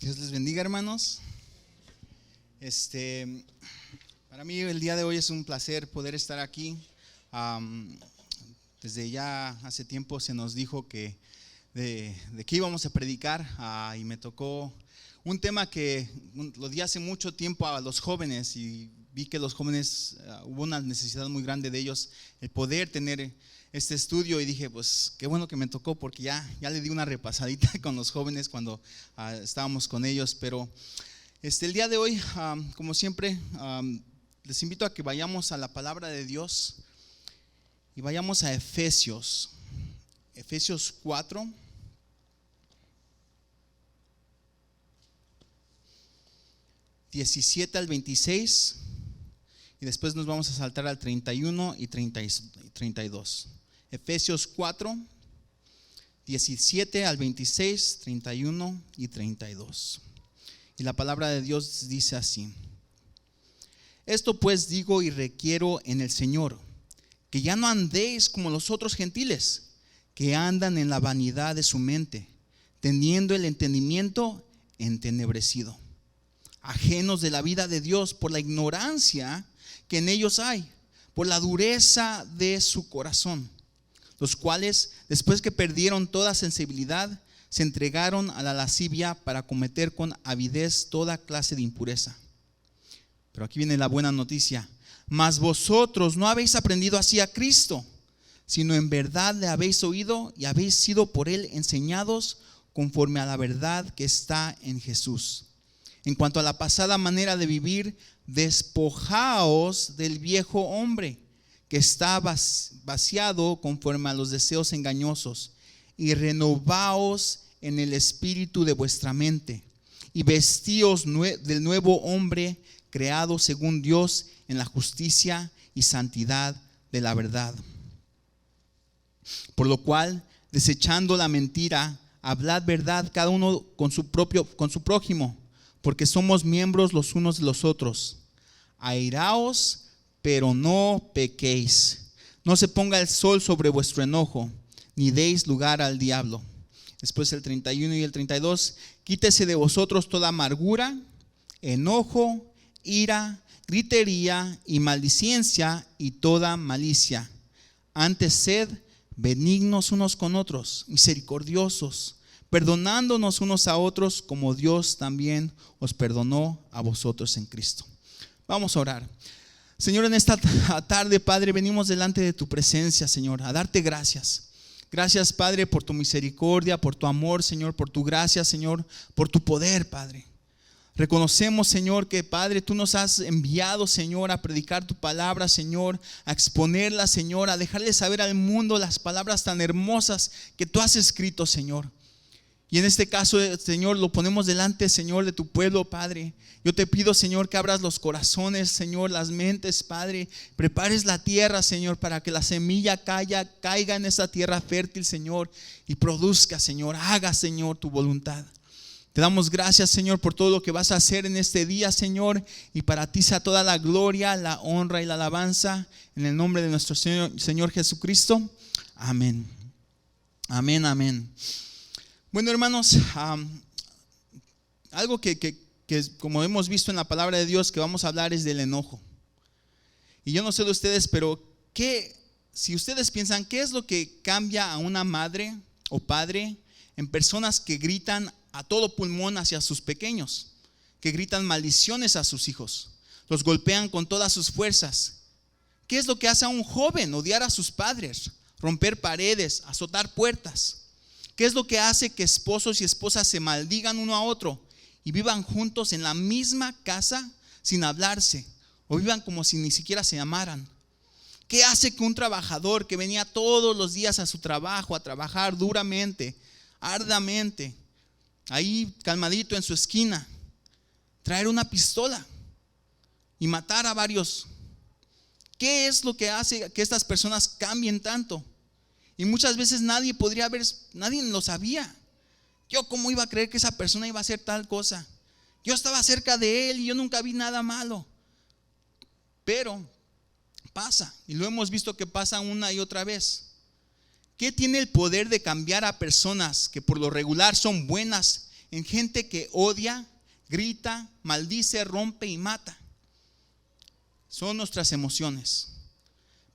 Dios les bendiga, hermanos. Para mí el día de hoy es un placer poder estar aquí. Desde ya hace tiempo se nos dijo que de qué íbamos a predicar, y me tocó un tema que lo di hace mucho tiempo a los jóvenes, y vi que los jóvenes hubo una necesidad muy grande de ellos el poder tener este estudio, y dije, pues qué bueno que me tocó, porque ya le di una repasadita con los jóvenes cuando estábamos con ellos. Pero el día de hoy, como siempre, les invito a que vayamos a la palabra de Dios y vayamos a Efesios 4. (17 al 26) y después nos vamos a saltar al 31 y 32. Efesios 4, 17 al 26, 31 y 32. Y la palabra de Dios dice así: Esto pues digo y requiero en el Señor, que ya no andéis como los otros gentiles, que andan en la vanidad de su mente, teniendo el entendimiento entenebrecido, ajenos de la vida de Dios por la ignorancia que en ellos hay, por la dureza de su corazón, los cuales, después que perdieron toda sensibilidad, se entregaron a la lascivia para cometer con avidez toda clase de impureza. Pero aquí viene la buena noticia: mas vosotros no habéis aprendido así a Cristo, sino en verdad le habéis oído y habéis sido por él enseñados conforme a la verdad que está en Jesús. En cuanto a la pasada manera de vivir, despojaos del viejo hombre, que está vaciado conforme a los deseos engañosos, y renovaos en el espíritu de vuestra mente, y vestíos del nuevo hombre, creado según Dios en la justicia y santidad de la verdad. Por lo cual, desechando la mentira, hablad verdad cada uno con su prójimo, porque somos miembros los unos de los otros. Airaos, pero no pequéis. No se ponga el sol sobre vuestro enojo, ni deis lugar al diablo. Después el 31 y el 32. Quítese de vosotros toda amargura, enojo, ira, gritería y maldicencia y toda malicia. Antes sed benignos unos con otros, misericordiosos, perdonándonos unos a otros, como Dios también os perdonó a vosotros en Cristo. Vamos a orar. Señor, en esta tarde, Padre, venimos delante de tu presencia, Señor, a darte gracias. Gracias, Padre, por tu misericordia, por tu amor, Señor, por tu gracia, Señor, por tu poder, Padre. Reconocemos, Señor, que, Padre, tú nos has enviado, Señor, a predicar tu palabra, Señor, a exponerla, Señor, a dejarle saber al mundo las palabras tan hermosas que tú has escrito, Señor. Y en este caso, Señor, lo ponemos delante, Señor, de tu pueblo, Padre. Yo te pido, Señor, que abras los corazones, Señor, las mentes, Padre. Prepares la tierra, Señor, para que la semilla caiga en esa tierra fértil, Señor, y produzca, Señor. Haga, Señor, tu voluntad. Te damos gracias, Señor, por todo lo que vas a hacer en este día, Señor. Y para ti sea toda la gloria, la honra y la alabanza. En el nombre de nuestro Señor Jesucristo. Amén. Amén, amén. Bueno, hermanos, algo que como hemos visto en la palabra de Dios que vamos a hablar es del enojo. Y yo no sé de ustedes, pero si ustedes piensan, ¿qué es lo que cambia a una madre o padre en personas que gritan a todo pulmón hacia sus pequeños, que gritan maldiciones a sus hijos, los golpean con todas sus fuerzas? ¿Qué es lo que hace a un joven odiar a sus padres, romper paredes, azotar puertas? ¿Qué es lo que hace que esposos y esposas se maldigan uno a otro y vivan juntos en la misma casa sin hablarse, o vivan como si ni siquiera se amaran? ¿Qué hace que un trabajador que venía todos los días a su trabajo, a trabajar duramente, arduamente, ahí calmadito en su esquina, traer una pistola y matar a varios? ¿Qué es lo que hace que estas personas cambien tanto? Y muchas veces nadie lo sabía. Yo cómo iba a creer que esa persona iba a hacer tal cosa. Yo estaba cerca de él y yo nunca vi nada malo. Pero pasa, y lo hemos visto que pasa una y otra vez. ¿Qué tiene el poder de cambiar a personas que por lo regular son buenas en gente que odia, grita, maldice, rompe y mata. Son nuestras emociones,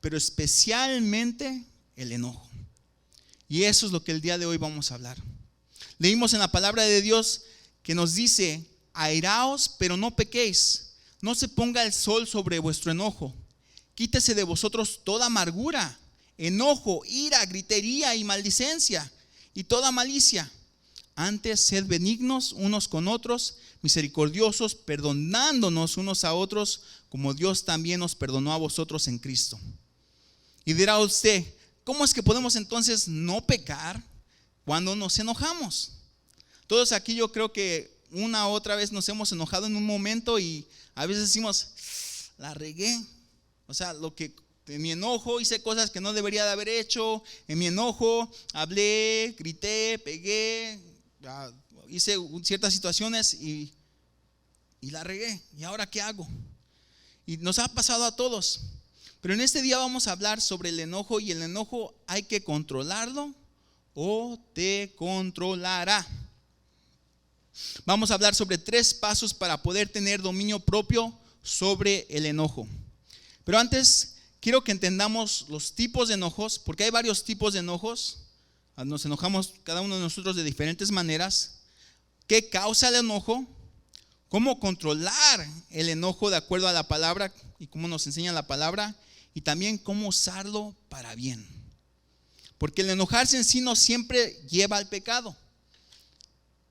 pero especialmente el enojo. Y eso es lo que el día de hoy vamos a hablar. Leímos en la palabra de Dios que nos dice: airaos, pero no pequéis. No se ponga el sol sobre vuestro enojo. Quítese de vosotros toda amargura, enojo, ira, gritería y maldicencia y toda malicia. Antes sed benignos unos con otros, misericordiosos, perdonándonos unos a otros, como Dios también nos perdonó a vosotros en Cristo. Y dirá usted: ¿cómo es que podemos entonces no pecar cuando nos enojamos? Todos aquí yo creo que una u otra vez nos hemos enojado en un momento y a veces decimos: la regué. O sea, en mi enojo hice cosas que no debería de haber hecho. En mi enojo hablé, grité, pegué, hice ciertas situaciones y la regué. ¿Y ahora qué hago? Y nos ha pasado a todos. Pero en este día vamos a hablar sobre el enojo, y el enojo hay que controlarlo o te controlará. Vamos a hablar sobre 3 pasos para poder tener dominio propio sobre el enojo. Pero antes quiero que entendamos los tipos de enojos, porque hay varios tipos de enojos. Nos enojamos cada uno de nosotros de diferentes maneras. ¿Qué causa el enojo? ¿Cómo controlar el enojo de acuerdo a la palabra y cómo nos enseña la palabra? Y también cómo usarlo para bien. Porque el enojarse en sí no siempre lleva al pecado.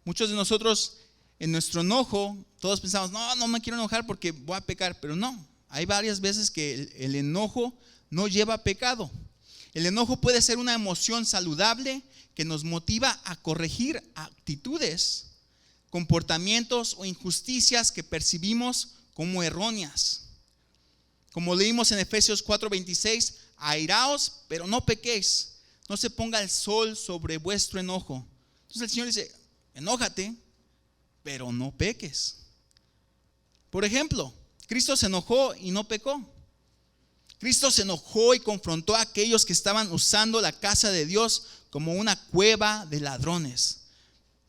Muchos de nosotros en nuestro enojo, todos pensamos: no me quiero enojar porque voy a pecar. Pero no, hay varias veces que el enojo no lleva a pecado. El enojo puede ser una emoción saludable que nos motiva a corregir actitudes, comportamientos o injusticias que percibimos como erróneas. Como leímos en Efesios 4:26: airaos, pero no pequéis. No se ponga el sol sobre vuestro enojo. Entonces el Señor dice: enójate, pero no peques. Por ejemplo, Cristo se enojó y no pecó. Cristo se enojó y confrontó a aquellos que estaban usando la casa de Dios como una cueva de ladrones,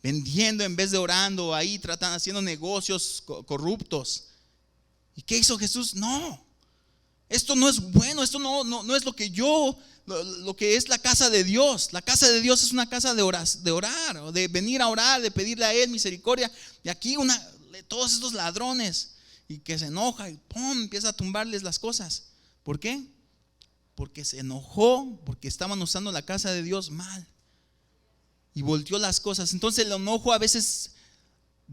vendiendo en vez de orando, ahí tratando, haciendo negocios corruptos. ¿Y qué hizo Jesús? No, esto no es bueno, esto no es lo que es la casa de Dios. La casa de Dios es una casa de orar, de venir a orar, de pedirle a Él misericordia. Y aquí todos estos ladrones, y que se enoja y empieza a tumbarles las cosas. ¿Por qué? Porque se enojó, porque estaban usando la casa de Dios mal y volteó las cosas. Entonces el enojo a veces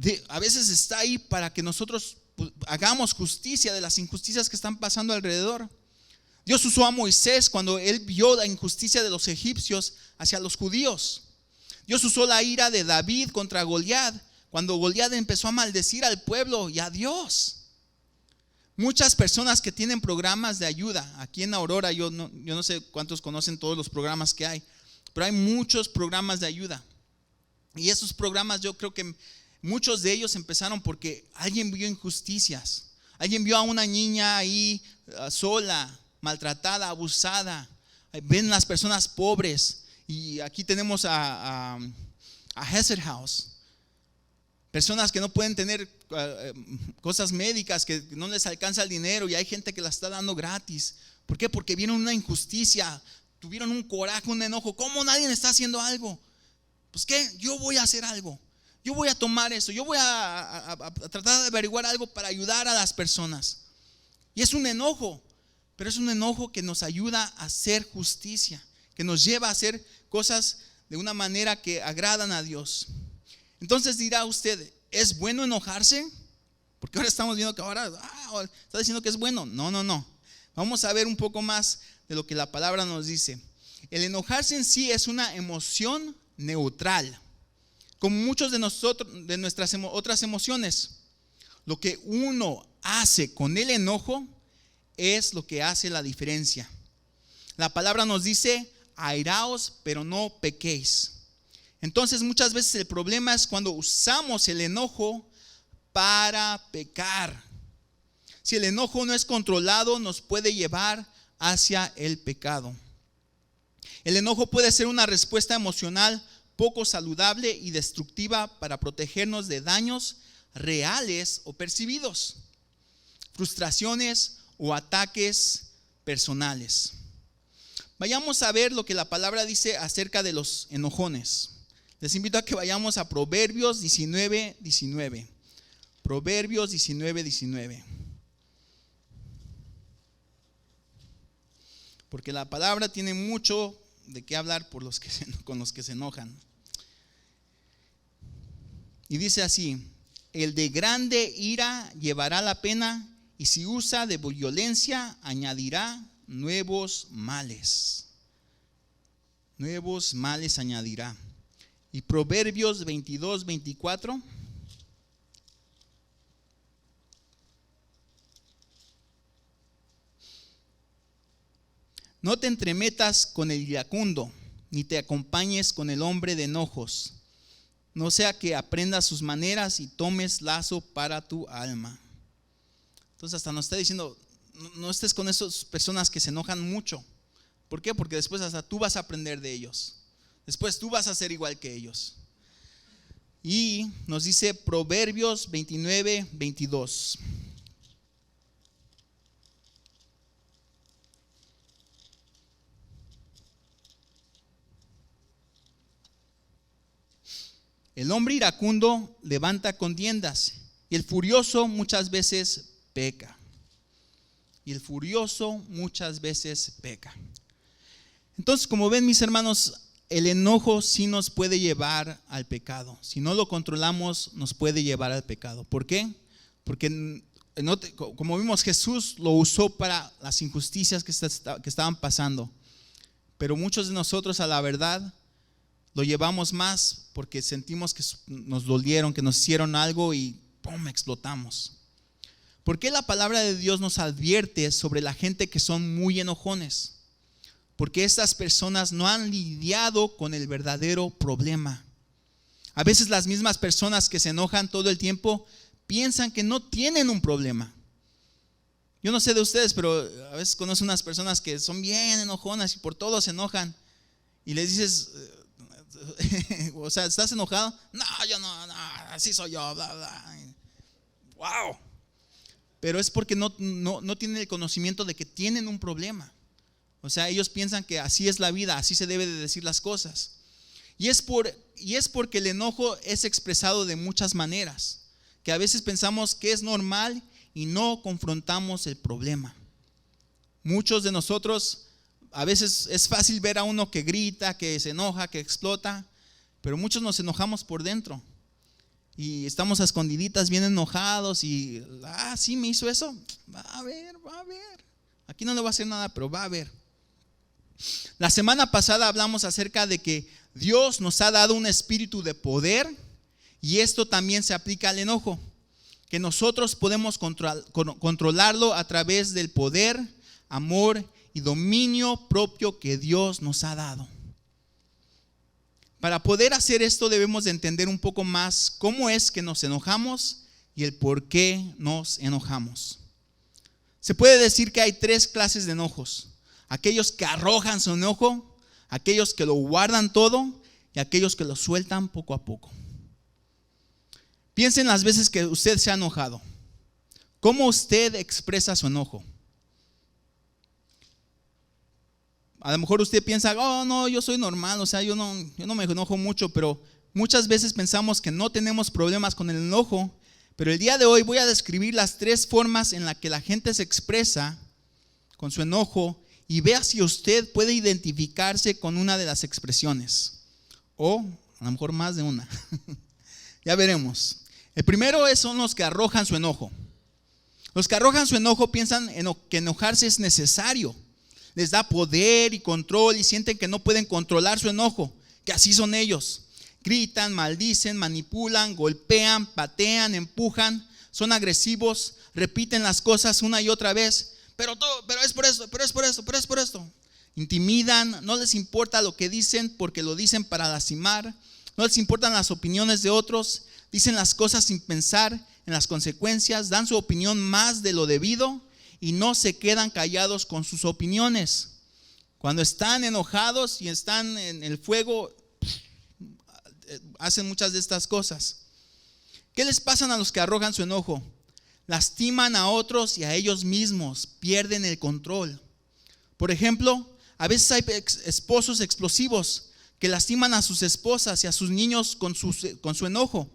está ahí para que nosotros hagamos justicia de las injusticias que están pasando alrededor. Dios usó a Moisés cuando él vio la injusticia de los egipcios hacia los judíos. Dios usó la ira de David contra Goliat, cuando Goliat empezó a maldecir al pueblo y a Dios. Muchas personas que tienen programas de ayuda aquí en Aurora, yo no sé cuántos conocen todos los programas que hay, pero hay muchos programas de ayuda. Y esos programas, yo creo que muchos de ellos empezaron porque alguien vio injusticias. Alguien vio a una niña ahí sola, maltratada, abusada. Ven las personas pobres. Y aquí tenemos a Hesed House. Personas que no pueden tener cosas médicas, que no les alcanza el dinero, y hay gente que la está dando gratis. ¿Por qué? Porque vieron una injusticia, tuvieron un coraje, un enojo. ¿Cómo nadie está haciendo algo? Pues ¿qué? Yo voy a hacer algo. Yo voy a tomar eso. Yo voy a tratar de averiguar algo para ayudar a las personas. Y es un enojo, pero es un enojo que nos ayuda a hacer justicia, que nos lleva a hacer cosas de una manera que agradan a Dios. Entonces dirá usted: ¿es bueno enojarse? Porque ahora estamos viendo que ahora está diciendo que es bueno. No. Vamos a ver un poco más de lo que la palabra nos dice. El enojarse en sí es una emoción neutral, como muchos de nuestras otras emociones. Lo que uno hace con el enojo es lo que hace la diferencia. La palabra nos dice: airaos, pero no pequéis. Entonces muchas veces el problema es cuando usamos el enojo para pecar. Si el enojo no es controlado, nos puede llevar hacia el pecado. El enojo puede ser una respuesta emocional poco saludable y destructiva para protegernos de daños reales o percibidos, frustraciones o ataques personales. Vayamos a ver lo que la palabra dice acerca de los enojones. Les invito a que vayamos a Proverbios 19:19. Proverbios 19:19. Porque la palabra tiene mucho de qué hablar con los que se enojan. Y dice así: el de grande ira llevará la pena, y si usa de violencia añadirá nuevos males. Nuevos males añadirá. Y Proverbios 22:24. No te entremetas con el iracundo, ni te acompañes con el hombre de enojos, no sea que aprendas sus maneras y tomes lazo para tu alma. Entonces hasta nos está diciendo, no estés con esas personas que se enojan mucho. ¿Por qué? Porque después hasta tú vas a aprender de ellos. Después tú vas a ser igual que ellos. Y nos dice Proverbios 29:22. El hombre iracundo levanta contiendas, y el furioso muchas veces peca. Y el furioso muchas veces peca. Entonces, como ven, mis hermanos, el enojo sí nos puede llevar al pecado. Si no lo controlamos, nos puede llevar al pecado. ¿Por qué? Porque, como vimos, Jesús lo usó para las injusticias que estaban pasando. Pero muchos de nosotros, a la verdad, lo llevamos más porque sentimos que nos dolieron, que nos hicieron algo y ¡pum!, explotamos. ¿Por qué la palabra de Dios nos advierte sobre la gente que son muy enojones? Porque estas personas no han lidiado con el verdadero problema. A veces las mismas personas que se enojan todo el tiempo piensan que no tienen un problema. Yo no sé de ustedes, pero a veces conozco unas personas que son bien enojonas y por todo se enojan. Y les dices, o sea, ¿estás enojado? No, yo no, así soy yo, bla, bla. Wow. Pero es porque no tienen el conocimiento de que tienen un problema. O sea, ellos piensan que así es la vida, así se debe de decir las cosas. Y es porque el enojo es expresado de muchas maneras, que a veces pensamos que es normal y no confrontamos el problema. Muchos de nosotros, a veces es fácil ver a uno que grita, que se enoja, que explota, pero muchos nos enojamos por dentro. Y estamos a escondiditas bien enojados y, sí me hizo eso, va a ver. Aquí no le va a hacer nada, pero va a ver. La semana pasada hablamos acerca de que Dios nos ha dado un espíritu de poder, y esto también se aplica al enojo, que nosotros podemos controlarlo a través del poder, amor y dominio propio que Dios nos ha dado. Para poder hacer esto debemos de entender un poco más cómo es que nos enojamos y el por qué nos enojamos. Se puede decir que hay 3 clases de enojos: aquellos que arrojan su enojo, aquellos que lo guardan todo y aquellos que lo sueltan poco a poco. Piensen las veces que usted se ha enojado. ¿Cómo usted expresa su enojo? A lo mejor usted piensa, no, yo soy normal, o sea, yo no me enojo mucho, pero muchas veces pensamos que no tenemos problemas con el enojo. Pero el día de hoy voy a describir las 3 formas en las que la gente se expresa con su enojo, y vea si usted puede identificarse con una de las expresiones, o a lo mejor más de una. Ya veremos. El primero son los que arrojan su enojo. Los que arrojan su enojo piensan que enojarse es necesario. Les da poder y control y sienten que no pueden controlar su enojo, que así son ellos. Gritan, maldicen, manipulan, golpean, patean, empujan, son agresivos, repiten las cosas una y otra vez. Pero es por esto. Intimidan, no les importa lo que dicen porque lo dicen para lastimar. No les importan las opiniones de otros. Dicen las cosas sin pensar en las consecuencias. Dan su opinión más de lo debido y no se quedan callados con sus opiniones. Cuando están enojados y están en el fuego, hacen muchas de estas cosas. ¿Qué les pasan a los que arrojan su enojo? Lastiman a otros y a ellos mismos, pierden el control. Por ejemplo, a veces hay esposos explosivos que lastiman a sus esposas y a sus niños con su enojo.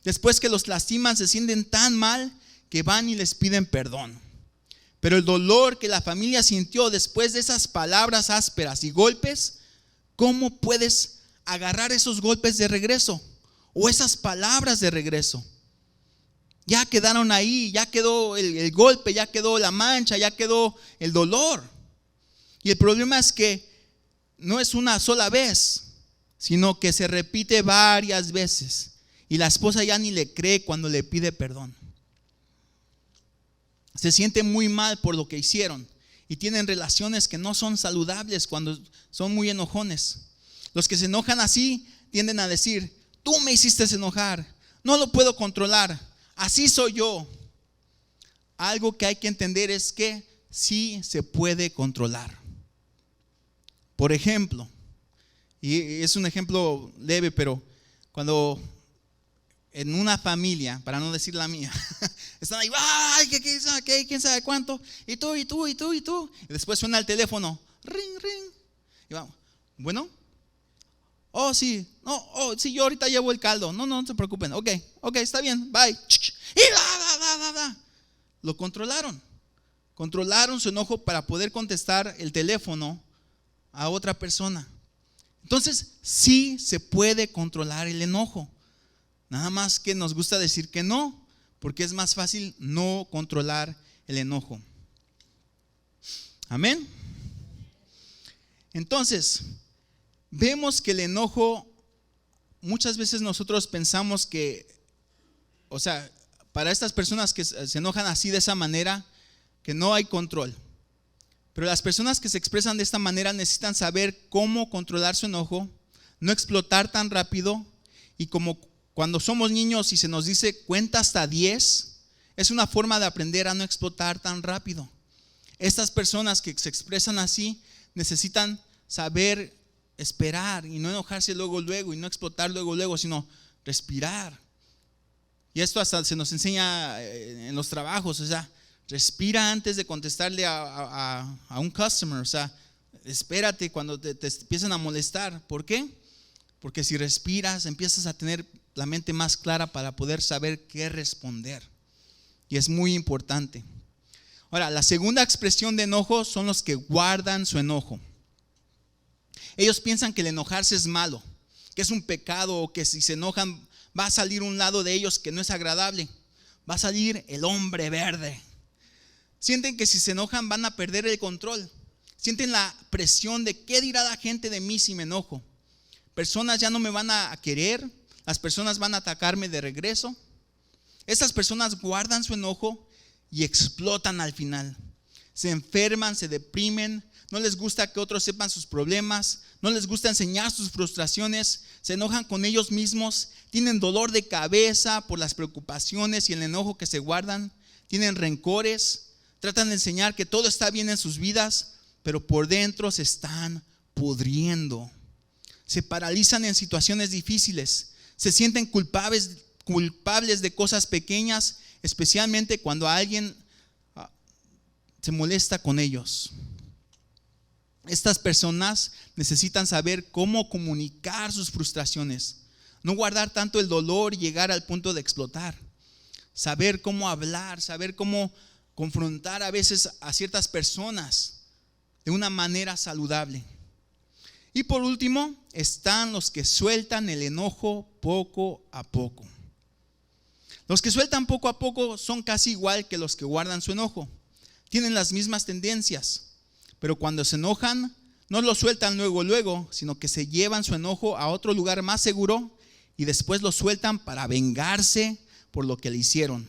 Después que los lastiman, se sienten tan mal que van y les piden perdón. Pero el dolor que la familia sintió después de esas palabras ásperas y golpes, ¿cómo puedes agarrar esos golpes de regreso? O esas palabras de regreso. Ya quedaron ahí, ya quedó el golpe, ya quedó la mancha, ya quedó el dolor. Y el problema es que no es una sola vez, sino que se repite varias veces. Y la esposa ya ni le cree cuando le pide perdón. Se siente muy mal por lo que hicieron y tienen relaciones que no son saludables cuando son muy enojones. Los que se enojan así tienden a decir: tú me hiciste enojar, no lo puedo controlar, así soy yo. Algo que hay que entender es que sí se puede controlar. Por ejemplo, y es un ejemplo leve, pero cuando en una familia, para no decir la mía, están ahí, ay, quién sabe cuánto, y tú. Y después suena el teléfono, ring, ring. Y vamos, bueno, oh, sí, no, sí, yo ahorita llevo el caldo. No se preocupen, ok, está bien, bye. Y lo controlaron su enojo para poder contestar el teléfono a otra persona. Entonces, sí se puede controlar el enojo. Nada más que nos gusta decir que no, porque es más fácil no controlar el enojo. Amén. Entonces, vemos que el enojo, muchas veces nosotros pensamos que, o sea, para estas personas que se enojan así de esa manera, que no hay control. Pero las personas que se expresan de esta manera necesitan saber cómo controlar su enojo, no explotar tan rápido, y como cuando somos niños y se nos dice cuenta hasta 10, es una forma de aprender a no explotar tan rápido. Estas personas que se expresan así necesitan saber esperar y no enojarse luego y no explotar luego, sino respirar. Y esto hasta se nos enseña en los trabajos, o sea, respira antes de contestarle a un customer, o sea, espérate cuando te empiezan a molestar. ¿Por qué? Porque si respiras, empiezas a tener la mente más clara para poder saber qué responder. Y es muy importante. Ahora, la segunda expresión de enojo son los que guardan su enojo. Ellos piensan que el enojarse es malo, que es un pecado, o que si se enojan va a salir un lado de ellos que no es agradable. Va a salir el hombre verde. Sienten que si se enojan van a perder el control. Sienten la presión de qué dirá la gente de mí si me enojo. Personas ya no me van a querer. Las personas van a atacarme de regreso. Estas personas guardan su enojo y explotan al final. Se enferman, se deprimen, no les gusta que otros sepan sus problemas, no les gusta enseñar sus frustraciones, se enojan con ellos mismos, tienen dolor de cabeza por las preocupaciones y el enojo que se guardan, tienen rencores, tratan de enseñar que todo está bien en sus vidas, pero por dentro se están pudriendo. Se paralizan en situaciones difíciles. Se sienten culpables de cosas pequeñas, especialmente cuando alguien se molesta con ellos. Estas personas necesitan saber cómo comunicar sus frustraciones, no guardar tanto el dolor y llegar al punto de explotar. Saber cómo hablar, saber cómo confrontar a veces a ciertas personas de una manera saludable. Y por último, están los que sueltan el enojo poco a poco. Los que sueltan poco a poco son casi igual que los que guardan su enojo. Tienen las mismas tendencias, pero cuando se enojan, no lo sueltan luego, sino que se llevan su enojo a otro lugar más seguro y después lo sueltan para vengarse por lo que le hicieron.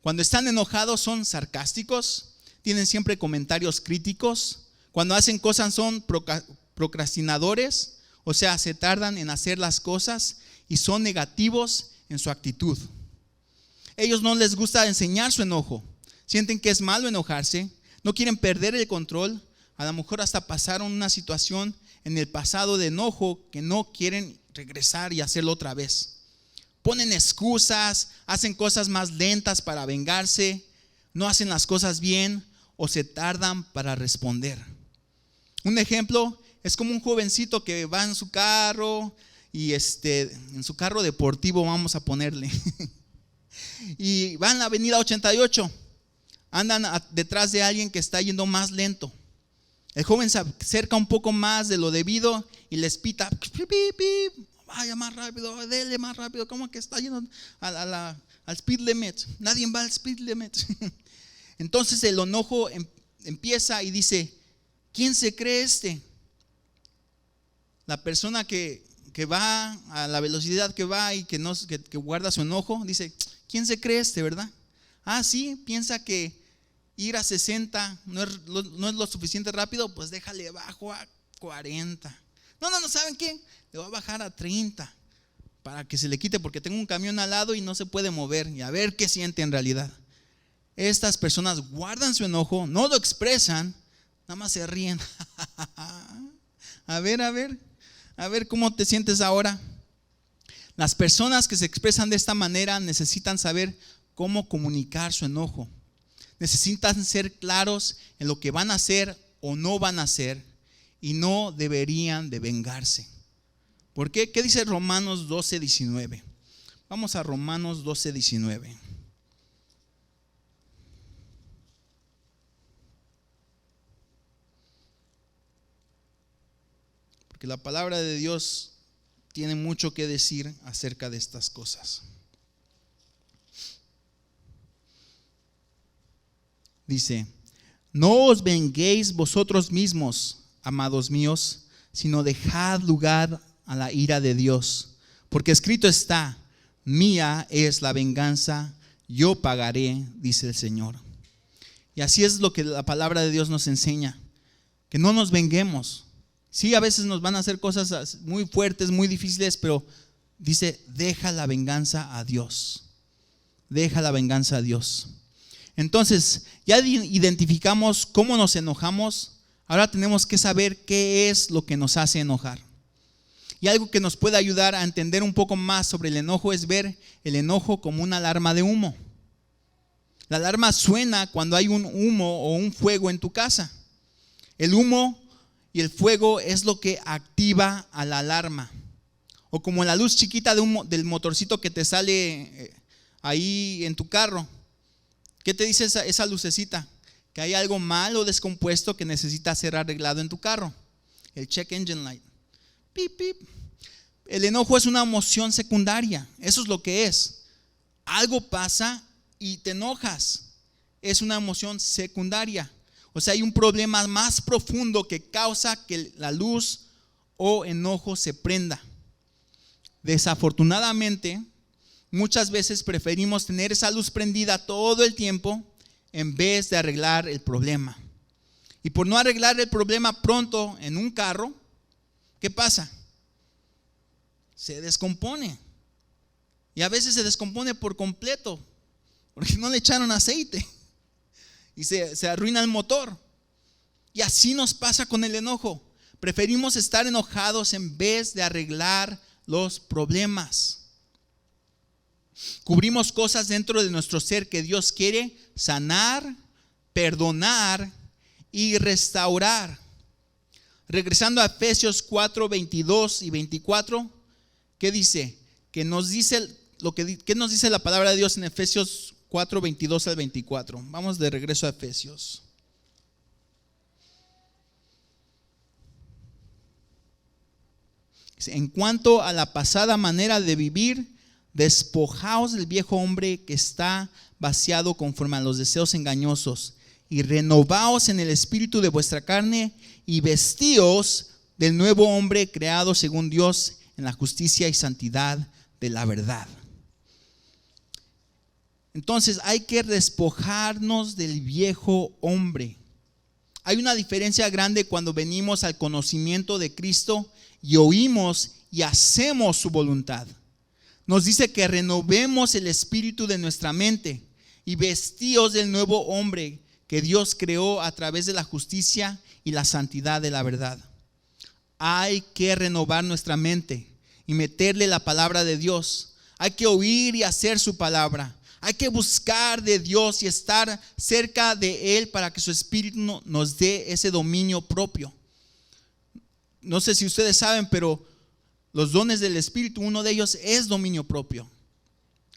Cuando están enojados son sarcásticos, tienen siempre comentarios críticos. Cuando hacen cosas son procrastinadores, o sea, se tardan en hacer las cosas y son negativos en su actitud. Ellos no les gusta enseñar su enojo, sienten que es malo enojarse, no quieren perder el control, a lo mejor hasta pasaron una situación en el pasado de enojo que no quieren regresar y hacerlo otra vez. Ponen excusas, hacen cosas más lentas para vengarse, no hacen las cosas bien o se tardan para responder. Un ejemplo es como un jovencito que va en su carro y en su carro deportivo, vamos a ponerle, y va en la avenida 88, andan detrás de alguien que está yendo más lento. El joven se acerca un poco más de lo debido y les pita: vaya más rápido, dele más rápido, ¿cómo que está yendo al speed limit? Nadie va al speed limit. Entonces el enojo empieza y dice: ¿quién se cree este? La persona que va a la velocidad que va y que guarda su enojo, dice: ¿quién se cree este, verdad? Ah, sí, piensa que ir a 60 no es lo suficiente rápido, pues déjale bajo a 40. No, ¿saben qué? Le voy a bajar a 30 para que se le quite, porque tengo un camión al lado y no se puede mover, y a ver qué siente en realidad. Estas personas guardan su enojo, no lo expresan, nada más se ríen. A ver cómo te sientes ahora. Las personas que se expresan de esta manera necesitan saber cómo comunicar su enojo. Necesitan ser claros en lo que van a hacer o no van a hacer, y no deberían de vengarse. ¿Por qué? ¿Qué dice Romanos 12:19? Vamos a Romanos 12:19. Porque la palabra de Dios tiene mucho que decir acerca de estas cosas. Dice: no os venguéis vosotros mismos, amados míos, sino dejad lugar a la ira de Dios, porque escrito está: mía es la venganza, yo pagaré, dice el Señor. Y así es lo que la palabra de Dios nos enseña, que no nos venguemos. Sí, a veces nos van a hacer cosas muy fuertes, muy difíciles, pero dice: deja la venganza a Dios. Deja la venganza a Dios. Entonces, ya identificamos cómo nos enojamos. Ahora tenemos que saber qué es lo que nos hace enojar. Y algo que nos puede ayudar a entender un poco más sobre el enojo es ver el enojo como una alarma de humo. La alarma suena cuando hay un humo o un fuego en tu casa. El humo y el fuego es lo que activa a la alarma. O como la luz chiquita del motorcito que te sale ahí en tu carro. ¿Qué te dice esa lucecita? Que hay algo mal o descompuesto que necesita ser arreglado en tu carro. El check engine light. Pip, pip. El enojo es una emoción secundaria. Eso es lo que es. Algo pasa y te enojas. Es una emoción secundaria. O sea, hay un problema más profundo que causa que la luz o enojo se prenda. Desafortunadamente, muchas veces preferimos tener esa luz prendida todo el tiempo en vez de arreglar el problema. Y por no arreglar el problema pronto en un carro, ¿qué pasa? Se descompone. Y a veces se descompone por completo, porque no le echaron aceite. Y se arruina el motor. Y así nos pasa con el enojo. Preferimos estar enojados en vez de arreglar los problemas. Cubrimos cosas dentro de nuestro ser que Dios quiere sanar, perdonar y restaurar. Regresando a Efesios 4, 22 y 24, ¿qué dice? ¿Qué nos dice la palabra de Dios en Efesios 4, 22 al 24? Vamos de regreso a Efesios. En cuanto a la pasada manera de vivir, despojaos del viejo hombre que está vaciado conforme a los deseos engañosos, y renovaos en el espíritu de vuestra carne, y vestíos del nuevo hombre creado según Dios en la justicia y santidad de la verdad. Entonces hay que despojarnos del viejo hombre. Hay una diferencia grande cuando venimos al conocimiento de Cristo y oímos y hacemos su voluntad. Nos dice que renovemos el espíritu de nuestra mente y vestíos del nuevo hombre que Dios creó a través de la justicia y la santidad de la verdad. Hay que renovar nuestra mente y meterle la palabra de Dios. Hay que oír y hacer su palabra. Hay que buscar de Dios y estar cerca de Él para que su Espíritu nos dé ese dominio propio. No sé si ustedes saben, pero los dones del Espíritu, uno de ellos es dominio propio.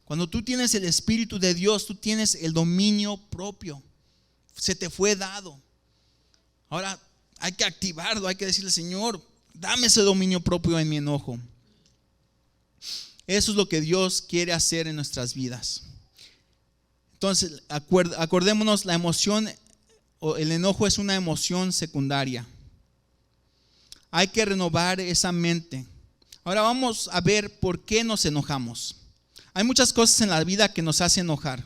Cuando tú tienes el Espíritu de Dios, tú tienes el dominio propio. Se te fue dado. Ahora hay que activarlo, hay que decirle: Señor, dame ese dominio propio en mi enojo. Eso es lo que Dios quiere hacer en nuestras vidas. Entonces, acordémonos, la emoción o el enojo es una emoción secundaria. Hay que renovar esa mente. Ahora vamos a ver por qué nos enojamos. Hay muchas cosas en la vida que nos hacen enojar,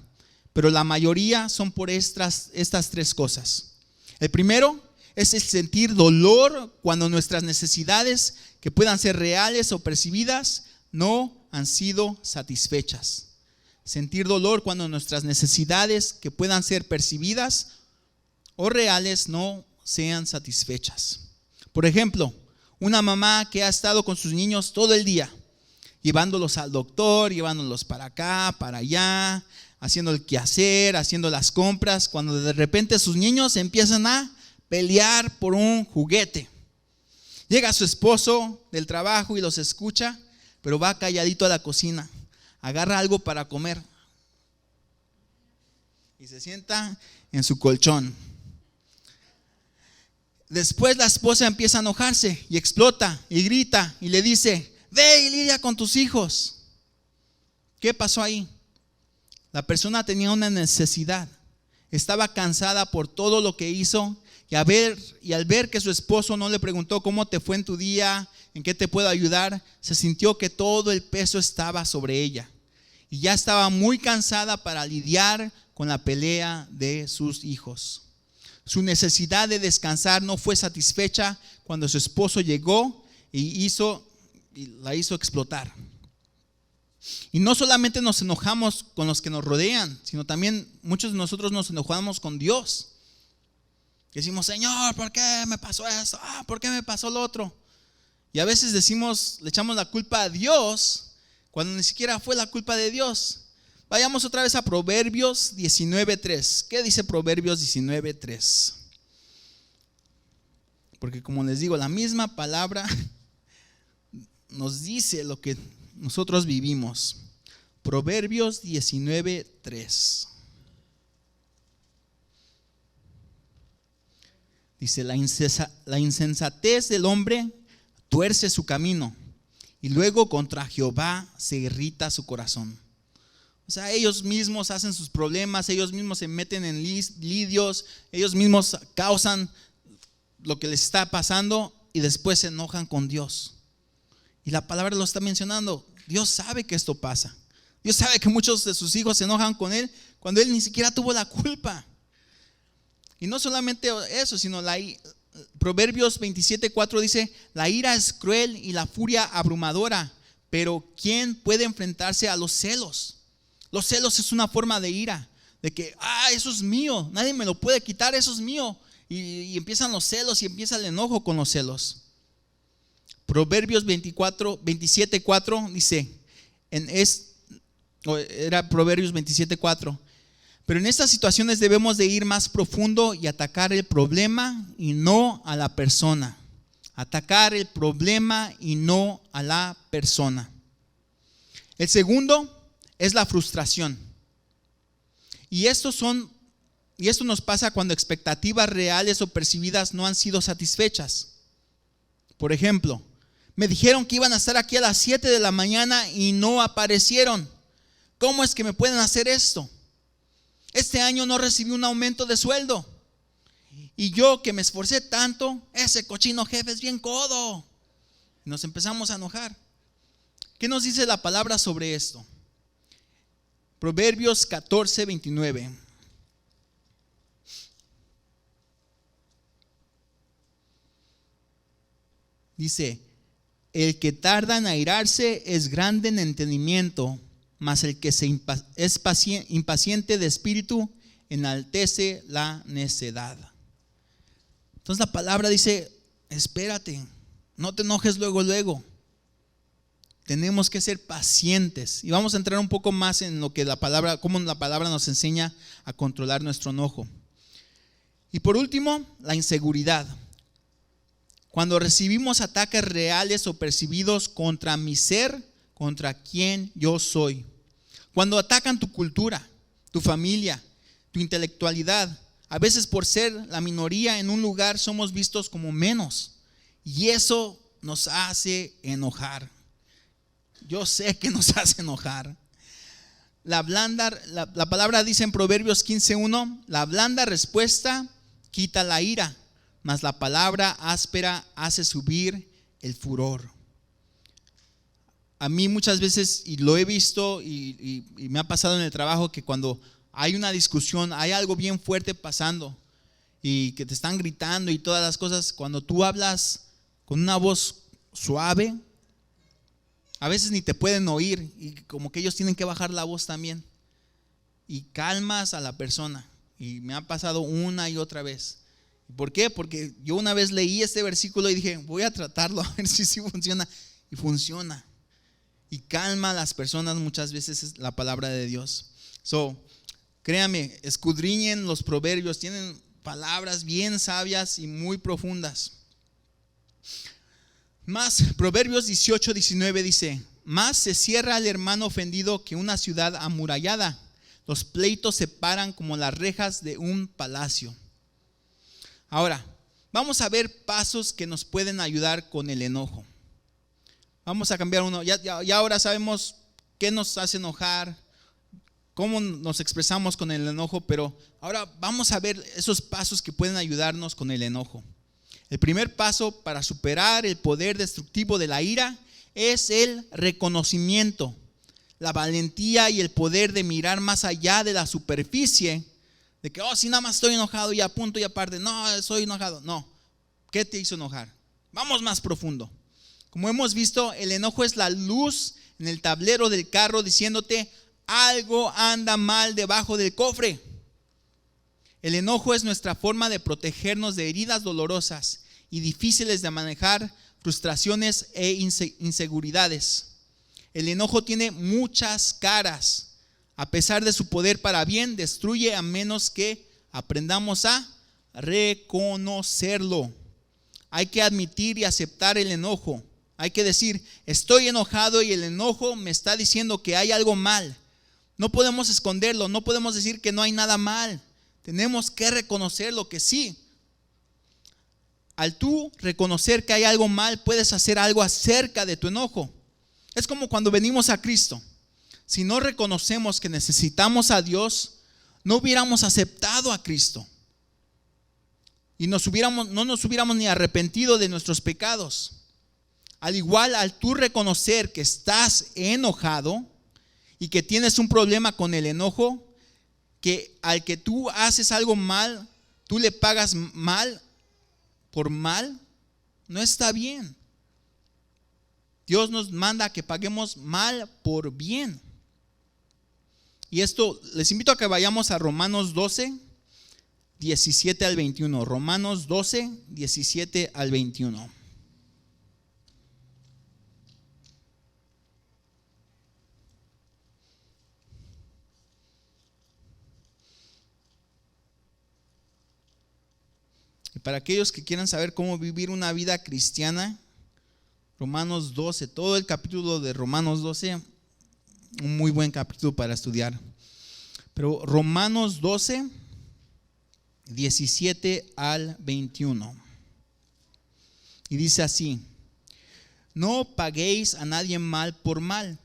pero la mayoría son por estas tres cosas. El primero es el sentir dolor cuando nuestras necesidades, que puedan ser reales o percibidas, no han sido satisfechas. Sentir dolor cuando nuestras necesidades, que puedan ser percibidas o reales, no sean satisfechas. Por ejemplo, una mamá que ha estado con sus niños todo el día, llevándolos al doctor, llevándolos para acá, para allá, haciendo el quehacer, haciendo las compras, cuando de repente sus niños empiezan a pelear por un juguete. Llega su esposo del trabajo y los escucha, pero va calladito a la cocina, agarra algo para comer y se sienta en su colchón. Después la esposa empieza a enojarse y explota y grita y le dice: ve y lidia con tus hijos. ¿Qué pasó ahí? La persona tenía una necesidad, estaba cansada por todo lo que hizo, y al ver que su esposo no le preguntó: ¿cómo te fue en tu día? ¿En qué te puedo ayudar? Se sintió que todo el peso estaba sobre ella y ya estaba muy cansada para lidiar con la pelea de sus hijos. Su necesidad de descansar no fue satisfecha cuando su esposo llegó y la hizo explotar. Y no solamente nos enojamos con los que nos rodean, sino también muchos de nosotros nos enojamos con Dios. Decimos: Señor, ¿por qué me pasó eso? ¿Por qué me pasó lo otro? Y a veces le echamos la culpa a Dios cuando ni siquiera fue la culpa de Dios. Vayamos otra vez a Proverbios 19:3. ¿Qué dice Proverbios 19:3? Porque como les digo, la misma palabra nos dice lo que nosotros vivimos. Proverbios 19:3. Dice: la insensatez del hombre tuerce su camino, y luego contra Jehová se irrita su corazón. O sea, ellos mismos hacen sus problemas, ellos mismos se meten en lidios, ellos mismos causan lo que les está pasando y después se enojan con Dios. Y la palabra lo está mencionando. Dios sabe que esto pasa. Dios sabe que muchos de sus hijos se enojan con Él cuando Él ni siquiera tuvo la culpa. Y no solamente eso, sino Proverbios 27:4 dice: la ira es cruel y la furia abrumadora, pero ¿quién puede enfrentarse a los celos? Los celos es una forma de ira, de que eso es mío, nadie me lo puede quitar, eso es mío. Y empiezan los celos y empieza el enojo con los celos. Proverbios 27:4 dice, era Proverbios 27:4. Pero en estas situaciones debemos de ir más profundo y atacar el problema y no a la persona. Atacar el problema y no a la persona. El segundo es la frustración. Y esto nos pasa cuando expectativas reales o percibidas no han sido satisfechas. Por ejemplo, me dijeron que iban a estar aquí a las 7 de la mañana y no aparecieron. ¿Cómo es que me pueden hacer esto? Este año no recibí un aumento de sueldo. Y yo que me esforcé tanto, ese cochino jefe es bien codo. Nos empezamos a enojar. ¿Qué nos dice la palabra sobre esto? Proverbios 14:29. Dice: el que tarda en airarse es grande en entendimiento, mas el que es impaciente de espíritu enaltece la necedad. Entonces la palabra dice: espérate, no te enojes luego. tenemos que ser pacientes. Y vamos a entrar un poco más en lo que cómo la palabra nos enseña a controlar nuestro enojo. Y por último, la inseguridad. Cuando recibimos ataques reales o percibidos contra mi ser, contra quien yo soy. Cuando atacan tu cultura, tu familia, tu intelectualidad. A veces por ser la minoría en un lugar somos vistos como menos. Y eso nos hace enojar. Yo sé que nos hace enojar. La palabra dice en Proverbios 15:1, la blanda respuesta quita la ira, mas la palabra áspera hace subir el furor. A mí muchas veces, y lo he visto y me ha pasado en el trabajo, que cuando hay una discusión, hay algo bien fuerte pasando y que te están gritando y todas las cosas, cuando tú hablas con una voz suave, a veces ni te pueden oír y como que ellos tienen que bajar la voz también y calmas a la persona. Y me ha pasado una y otra vez. ¿Por qué? Porque yo una vez leí este versículo y dije, voy a tratarlo a ver si sí funciona. Y funciona. Y calma a las personas, muchas veces es la palabra de Dios. Créame, escudriñen los proverbios, tienen palabras bien sabias y muy profundas. Más, Proverbios 18:19 dice, más se cierra el hermano ofendido que una ciudad amurallada. Los pleitos se paran como las rejas de un palacio. Ahora, vamos a ver pasos que nos pueden ayudar con el enojo. Vamos a cambiar uno. Ya ahora sabemos qué nos hace enojar, cómo nos expresamos con el enojo, pero ahora vamos a ver esos pasos que pueden ayudarnos con el enojo. El primer paso para superar el poder destructivo de la ira es el reconocimiento, la valentía y el poder de mirar más allá de la superficie, de que, si nada más estoy enojado y a punto y aparte, no, soy enojado. No, ¿qué te hizo enojar? Vamos más profundo. Como hemos visto, el enojo es la luz en el tablero del carro diciéndote, algo anda mal debajo del cofre. El enojo es nuestra forma de protegernos de heridas dolorosas y difíciles de manejar, frustraciones e inseguridades. El enojo tiene muchas caras. A pesar de su poder para bien, destruye a menos que aprendamos a reconocerlo. Hay que admitir y aceptar el enojo. Hay que decir, estoy enojado y el enojo me está diciendo que hay algo mal. No podemos esconderlo, no podemos decir que no hay nada mal. Tenemos que reconocer lo que sí. Al tú reconocer que hay algo mal, puedes hacer algo acerca de tu enojo. Es como cuando venimos a Cristo. Si no reconocemos que necesitamos a Dios, no hubiéramos aceptado a Cristo. Y no nos hubiéramos ni arrepentido de nuestros pecados. Al igual, al tú reconocer que estás enojado y que tienes un problema con el enojo, que al que tú haces algo mal, tú le pagas mal por mal, no está bien. Dios nos manda a que paguemos mal por bien. Y esto, les invito a que vayamos a Romanos 12, 17 al 21. Romanos 12, 17 al 21. Para aquellos que quieran saber cómo vivir una vida cristiana, Romanos 12, todo el capítulo de Romanos 12, un muy buen capítulo para estudiar. Pero Romanos 12, 17 al 21. Y dice así: no paguéis a nadie mal por mal,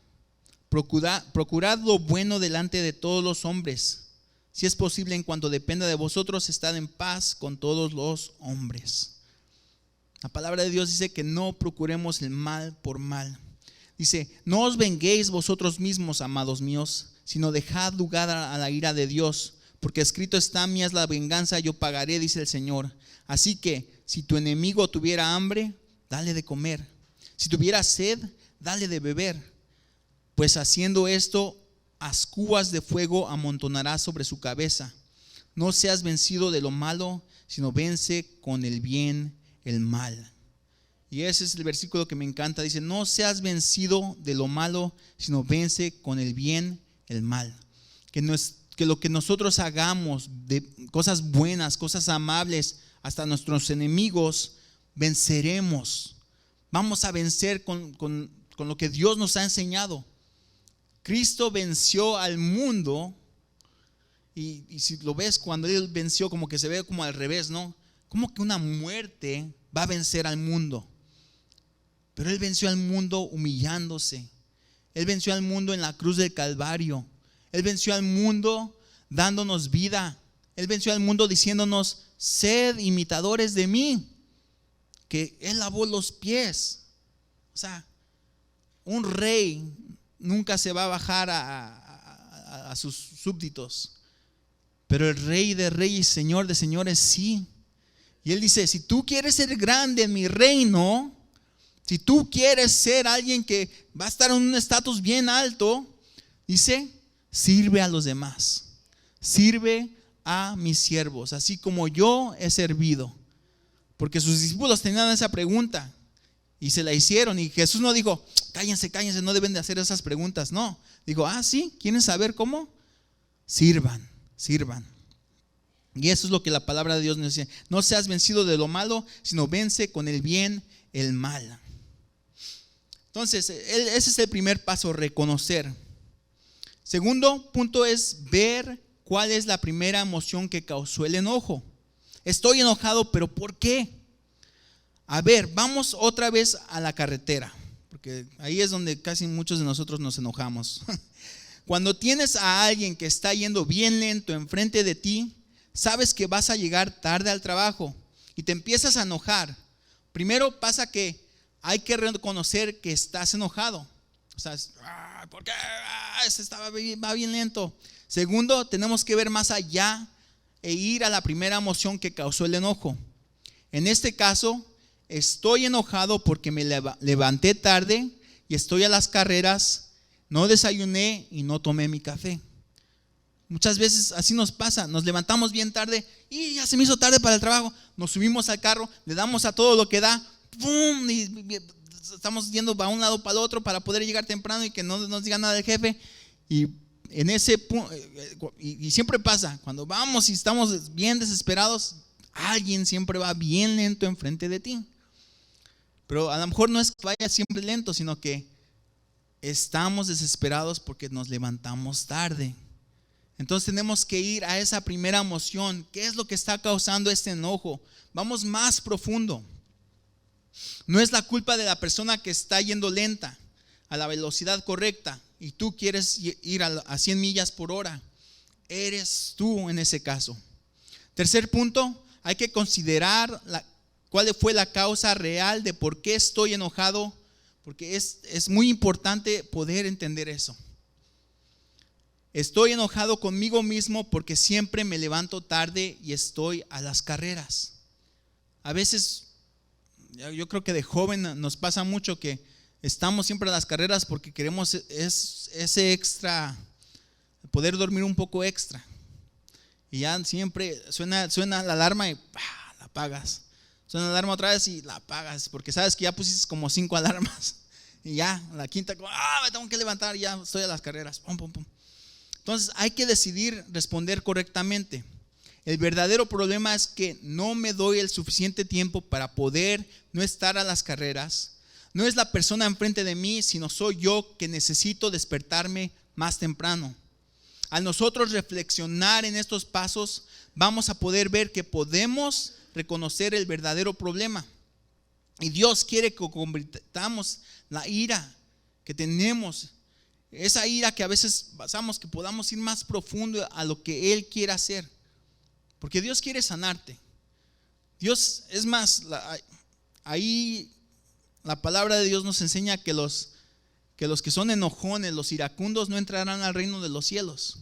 procurad lo bueno delante de todos los hombres. Si es posible, en cuanto dependa de vosotros, estad en paz con todos los hombres. La palabra de Dios dice que no procuremos el mal por mal. Dice, no os venguéis vosotros mismos, amados míos, sino dejad lugar a la ira de Dios, porque escrito está, mía es la venganza, yo pagaré, dice el Señor. Así que, si tu enemigo tuviera hambre, dale de comer. Si tuviera sed, dale de beber. Pues haciendo esto, ascuas de fuego amontonarás sobre su cabeza. No seas vencido de lo malo, sino vence con el bien el mal. Y ese es el versículo que me encanta. Dice, no seas vencido de lo malo, sino vence con el bien el mal. Que lo que nosotros hagamos de cosas buenas, cosas amables, hasta nuestros enemigos, venceremos. Vamos a vencer con lo que Dios nos ha enseñado. Cristo venció al mundo. Y si lo ves, cuando Él venció, como que se ve como al revés, ¿no? Como que una muerte va a vencer al mundo. Pero Él venció al mundo humillándose. Él venció al mundo en la cruz del Calvario. Él venció al mundo dándonos vida. Él venció al mundo diciéndonos, sed imitadores de mí. Que Él lavó los pies. O sea, un rey nunca se va a bajar a sus súbditos. Pero el Rey de Reyes, Señor de Señores, sí. Y Él dice, si tú quieres ser grande en mi reino, si tú quieres ser alguien que va a estar en un estatus bien alto, dice, sirve a los demás. Sirve a mis siervos, así como yo he servido. Porque sus discípulos tenían esa pregunta y se la hicieron. Y Jesús no dijo, cállense, no deben de hacer esas preguntas. No, dijo, sí, ¿quieren saber cómo? Sirvan. Y eso es lo que la palabra de Dios nos dice. No seas vencido de lo malo, sino vence con el bien el mal. Entonces, ese es el primer paso, reconocer. Segundo punto es ver cuál es la primera emoción que causó el enojo. Estoy enojado, pero ¿por qué? A ver, vamos otra vez a la carretera, porque ahí es donde casi muchos de nosotros nos enojamos. Cuando tienes a alguien que está yendo bien lento enfrente de ti, sabes que vas a llegar tarde al trabajo y te empiezas a enojar. Primero pasa que hay que reconocer que estás enojado. O sea, ¿por qué? Va bien lento. Segundo, tenemos que ver más allá e ir a la primera emoción que causó el enojo. En este caso, estoy enojado porque me levanté tarde y estoy a las carreras. No desayuné y no tomé mi café. Muchas veces así nos pasa. Nos levantamos bien tarde y ya se me hizo tarde para el trabajo. Nos subimos al carro, le damos a todo lo que da. ¡Pum! Y estamos yendo para un lado para el otro para poder llegar temprano y que no nos diga nada el jefe. Y en ese punto, y siempre pasa, cuando vamos y estamos bien desesperados, alguien siempre va bien lento enfrente de ti. Pero a lo mejor no es que vaya siempre lento, sino que estamos desesperados porque nos levantamos tarde. Entonces tenemos que ir a esa primera emoción. ¿Qué es lo que está causando este enojo? Vamos más profundo. No es la culpa de la persona que está yendo lenta a la velocidad correcta y tú quieres ir a 100 millas por hora. Eres tú en ese caso. Tercer punto, hay que considerar cuál fue la causa real de por qué estoy enojado. Porque es muy importante poder entender eso. Estoy enojado conmigo mismo porque siempre me levanto tarde y estoy a las carreras. A veces, yo creo que de joven nos pasa mucho que estamos siempre a las carreras porque queremos ese extra, poder dormir un poco extra. Y ya siempre suena la alarma y la apagas. Suena la alarma otra vez y la apagas, porque sabes que ya pusiste como 5 alarmas. Y ya, la quinta, me tengo que levantar, ya estoy a las carreras. Pum, pum, pum. Entonces hay que decidir responder correctamente. El verdadero problema es que no me doy el suficiente tiempo para poder no estar a las carreras. No es la persona enfrente de mí, sino soy yo que necesito despertarme más temprano. Al nosotros reflexionar en estos pasos, vamos a poder ver que podemos reconocer el verdadero problema. Y Dios quiere que convirtamos la ira que tenemos, esa ira que a veces pasamos, que podamos ir más profundo a lo que Él quiere hacer. Porque Dios quiere sanarte. Dios, es más, ahí la palabra de Dios nos enseña que los que son enojones, los iracundos, no entrarán al reino de los cielos.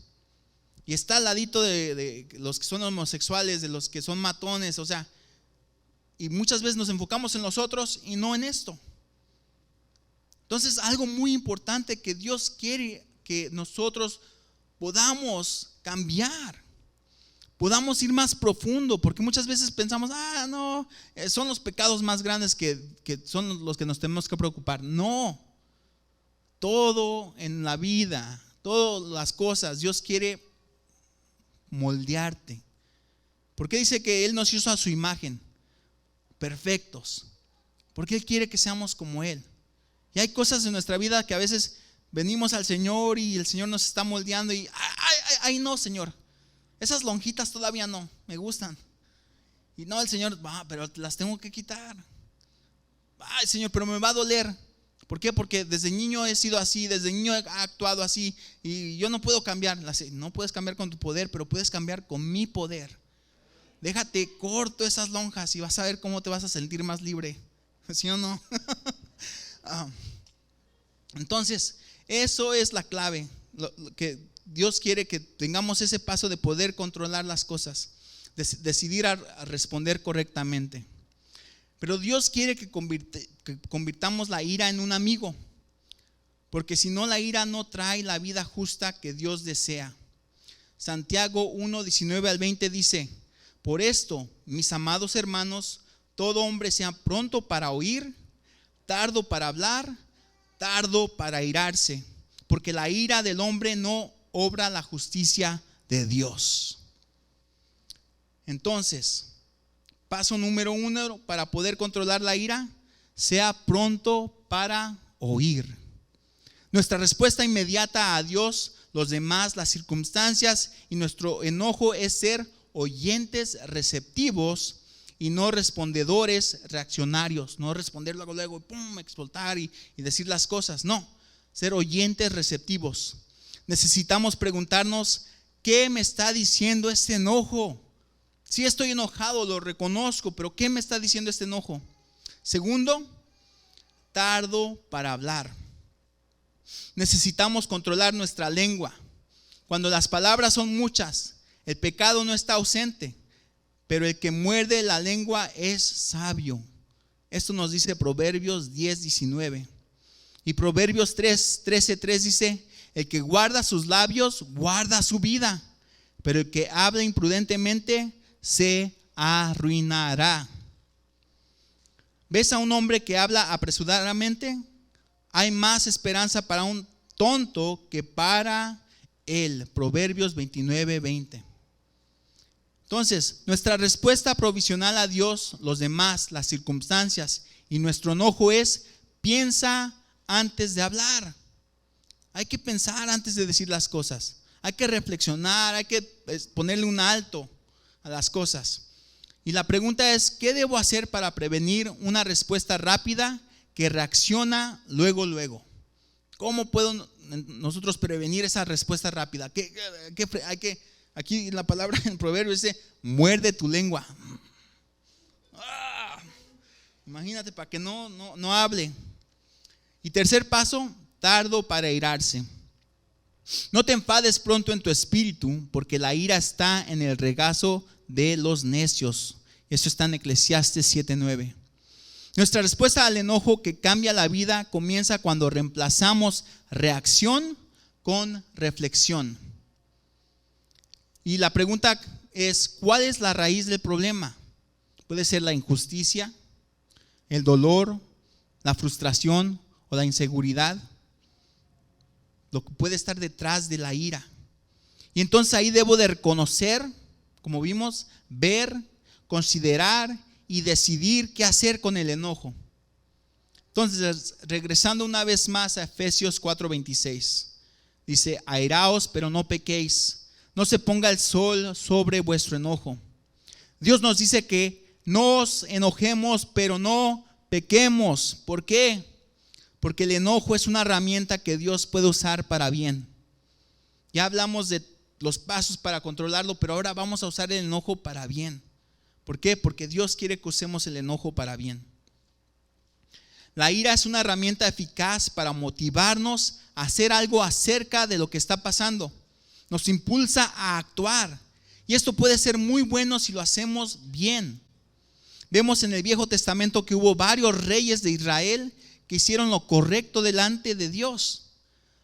Y está al ladito de los que son homosexuales, de los que son matones, o sea, y muchas veces nos enfocamos en los otros y no en esto. Entonces, algo muy importante que Dios quiere que nosotros podamos cambiar. podamos ir más profundo, porque muchas veces pensamos, no, son los pecados más grandes que son los que nos tenemos que preocupar. No, todo en la vida, todas las cosas, Dios quiere moldearte. ¿Por qué dice que Él nos hizo a su imagen? Perfectos. Porque Él quiere que seamos como Él. Y hay cosas en nuestra vida que a veces venimos al Señor y el Señor nos está moldeando y ay no, Señor, esas lonjitas todavía no me gustan. Y no, el Señor, pero las tengo que quitar. Ay, Señor, pero me va a doler. ¿Por qué? Porque desde niño he sido así, desde niño he actuado así y yo no puedo cambiar. No puedes cambiar con tu poder, pero puedes cambiar con mi poder. Déjate corto esas lonjas y vas a ver cómo te vas a sentir más libre. ¿Sí o no? Entonces, eso es la clave. Que Dios quiere que tengamos ese paso de poder controlar las cosas, decidir a responder correctamente. Pero Dios quiere que convirtamos la ira en un amigo, porque si no, la ira no trae la vida justa que Dios desea. Santiago 1, 19 al 20 dice: por esto, mis amados hermanos, todo hombre sea pronto para oír, tardo para hablar, tardo para airarse, porque la ira del hombre no obra la justicia de Dios. Entonces, paso número 1 para poder controlar la ira: sea pronto para oír. Nuestra respuesta inmediata a Dios, los demás, las circunstancias y nuestro enojo es ser oyentes receptivos y no respondedores reaccionarios. No responder luego, pum, explotar y decir las cosas. No, ser oyentes receptivos. Necesitamos preguntarnos: ¿qué me está diciendo este enojo? Sí, estoy enojado, lo reconozco, pero ¿qué me está diciendo este enojo? Segundo, tardo para hablar. Necesitamos controlar nuestra lengua. Cuando las palabras son muchas, el pecado no está ausente, pero el que muerde la lengua es sabio. Esto nos dice Proverbios 10, 19. Y Proverbios 13:3 dice: el que guarda sus labios guarda su vida, pero el que habla imprudentemente se arruinará. ¿Ves a un hombre que habla apresuradamente? Hay más esperanza para un tonto que para él. Proverbios 29, 20. Entonces, nuestra respuesta provisional a Dios, los demás, las circunstancias y nuestro enojo es: piensa antes de hablar. Hay que pensar antes de decir las cosas. Hay que reflexionar, hay que ponerle un alto a las cosas. Y la pregunta es: ¿qué debo hacer para prevenir una respuesta rápida que reacciona luego? ¿Cómo puedo nosotros prevenir esa respuesta rápida? Aquí la palabra en Proverbios dice: muerde tu lengua. Imagínate, para que no hable. Y tercer paso: tardo para airarse. No te enfades pronto en tu espíritu, porque la ira está en el regazo de los necios. Eso está en Eclesiastes 7:9. Nuestra respuesta al enojo que cambia la vida comienza cuando reemplazamos reacción con reflexión. Y la pregunta es: ¿cuál es la raíz del problema? Puede ser la injusticia, el dolor, la frustración o la inseguridad. Lo que puede estar detrás de la ira. Y entonces ahí debo de reconocer, como vimos, ver, considerar y decidir qué hacer con el enojo. Entonces, regresando una vez más a Efesios 4:26, dice: airaos, pero no pequéis, no se ponga el sol sobre vuestro enojo. Dios nos dice que nos enojemos, pero no pequemos. ¿Por qué? Porque el enojo es una herramienta que Dios puede usar para bien. Ya hablamos de los pasos para controlarlo, pero ahora vamos a usar el enojo para bien. ¿Por qué? Porque Dios quiere que usemos el enojo para bien. La ira es una herramienta eficaz para motivarnos a hacer algo acerca de lo que está pasando. Nos impulsa a actuar. Y esto puede ser muy bueno si lo hacemos bien. Vemos en el Viejo Testamento que hubo varios reyes de Israel que hicieron lo correcto delante de Dios.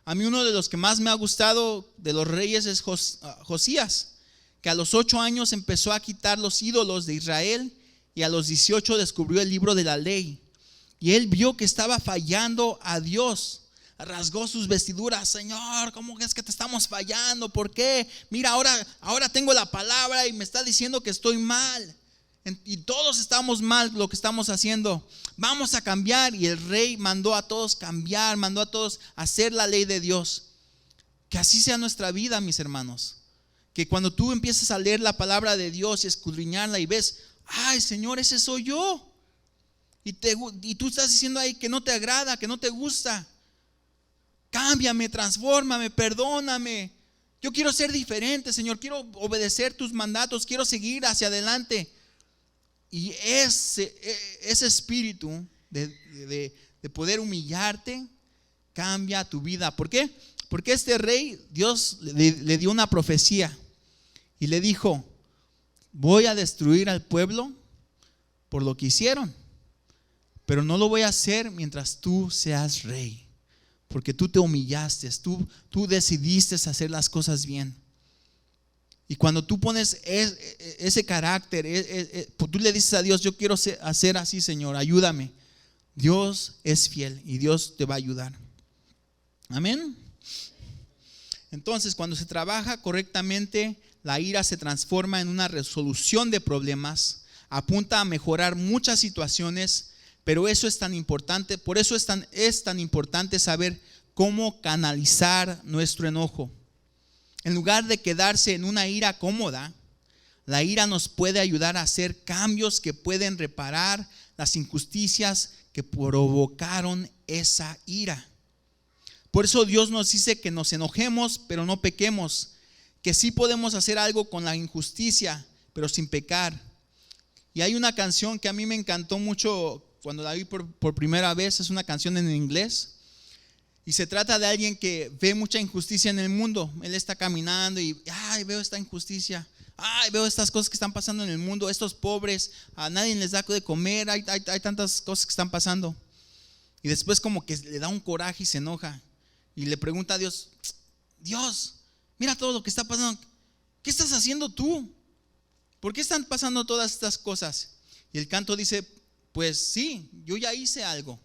A mí uno de los que más me ha gustado de los reyes es Josías, que a los 8 años empezó a quitar los ídolos de Israel y a los 18 descubrió el libro de la ley. Y él vio que estaba fallando a Dios. Rasgó sus vestiduras. Señor, ¿cómo es que te estamos fallando? ¿Por qué? Mira, ahora tengo la palabra y me está diciendo que estoy mal. Y todos estamos mal lo que estamos haciendo. Vamos a cambiar. Y el rey mandó a todos cambiar, mandó a todos hacer la ley de Dios. Que así sea nuestra vida, mis hermanos. Que cuando tú empieces a leer la palabra de Dios y escudriñarla y ves, ay, Señor, ese soy yo. Y tú estás diciendo ahí que no te agrada, que no te gusta. Cámbiame, transfórmame, perdóname. Yo quiero ser diferente, Señor. Quiero obedecer tus mandatos. Quiero seguir hacia adelante. Y ese espíritu de poder humillarte cambia tu vida. ¿Por qué? Porque este rey, Dios le dio una profecía y le dijo: voy a destruir al pueblo por lo que hicieron, pero no lo voy a hacer mientras tú seas rey, porque tú te humillaste, tú decidiste hacer las cosas bien. Y cuando tú pones ese carácter, tú le dices a Dios: yo quiero hacer así, Señor, ayúdame. Dios es fiel y Dios te va a ayudar. Amén. Entonces, cuando se trabaja correctamente, la ira se transforma en una resolución de problemas, apunta a mejorar muchas situaciones, pero eso es tan importante, por eso es tan importante saber cómo canalizar nuestro enojo. En lugar de quedarse en una ira cómoda, la ira nos puede ayudar a hacer cambios que pueden reparar las injusticias que provocaron esa ira. Por eso Dios nos dice que nos enojemos, pero no pequemos, que sí podemos hacer algo con la injusticia, pero sin pecar. Y hay una canción que a mí me encantó mucho cuando la vi por primera vez. Es una canción en inglés y se trata de alguien que ve mucha injusticia en el mundo. Él está caminando y veo esta injusticia, veo estas cosas que están pasando en el mundo, estos pobres, a nadie les da de comer, hay tantas cosas que están pasando. Y después como que le da un coraje y se enoja y le pregunta a Dios: Dios, mira todo lo que está pasando, ¿qué estás haciendo tú? ¿Por qué están pasando todas estas cosas? Y el canto dice: pues sí, yo ya hice algo,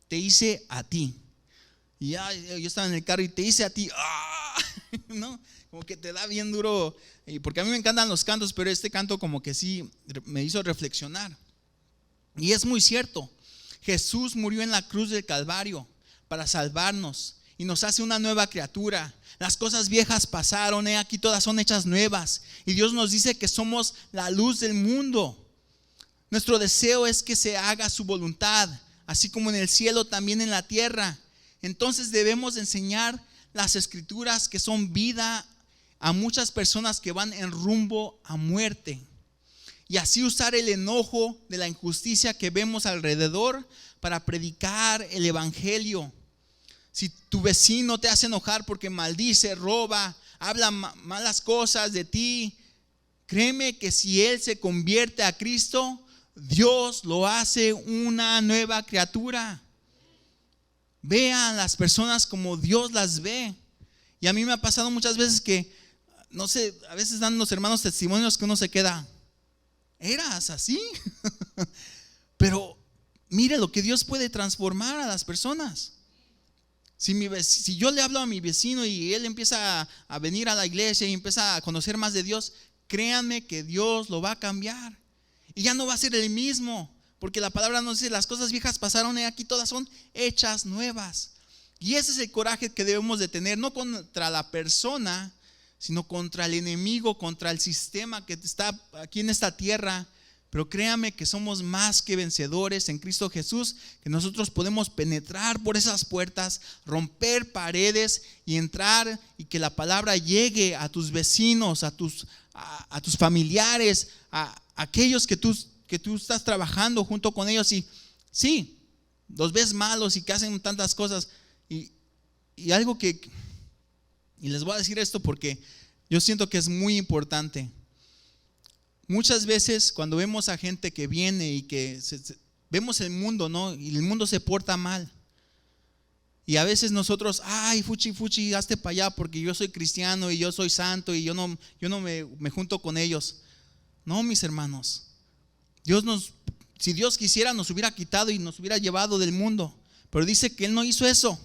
te hice a ti. Y yo estaba en el carro y te hice a ti. ¿No? Como que te da bien duro, porque a mí me encantan los cantos, pero este canto como que sí me hizo reflexionar. Y es muy cierto, Jesús murió en la cruz del Calvario para salvarnos y nos hace una nueva criatura. Las cosas viejas pasaron, aquí todas son hechas nuevas. Y Dios nos dice que somos la luz del mundo. Nuestro deseo es que se haga su voluntad, así como en el cielo, también en la tierra. Entonces debemos enseñar las escrituras, que son vida, a muchas personas que van en rumbo a muerte. Y así usar el enojo de la injusticia que vemos alrededor para predicar el evangelio. Si tu vecino te hace enojar porque maldice, roba, habla malas cosas de ti, créeme que si él se convierte a Cristo, Dios lo hace una nueva criatura. Vean las personas como Dios las ve. Y a mí me ha pasado muchas veces que, no sé, a veces dan los hermanos testimonios que uno se queda: ¿eras así? Pero mire lo que Dios puede transformar a las personas. Si yo le hablo a mi vecino y él empieza a venir a la iglesia y empieza a conocer más de Dios, créanme que Dios lo va a cambiar. Y ya no va a ser el mismo, porque la palabra nos dice: las cosas viejas pasaron y aquí todas son hechas nuevas. Y ese es el coraje que debemos de tener, no contra la persona, sino contra el enemigo, contra el sistema que está aquí en esta tierra. Pero créame que somos más que vencedores en Cristo Jesús, que nosotros podemos penetrar por esas puertas, romper paredes y entrar, y que la palabra llegue a tus vecinos, a tus familiares, a aquellos que tú estás trabajando junto con ellos. Y sí, los ves malos y que hacen tantas cosas. Y algo que, y les voy a decir esto porque yo siento que es muy importante. Muchas veces cuando vemos a gente que viene y que vemos el mundo, ¿no? Y el mundo se porta mal, Y a veces nosotros, ay, fuchi, hazte para allá porque yo soy cristiano y yo soy santo y yo no me junto con ellos. No, mis hermanos, si Dios quisiera nos hubiera quitado y nos hubiera llevado del mundo. Pero dice que Él no hizo eso.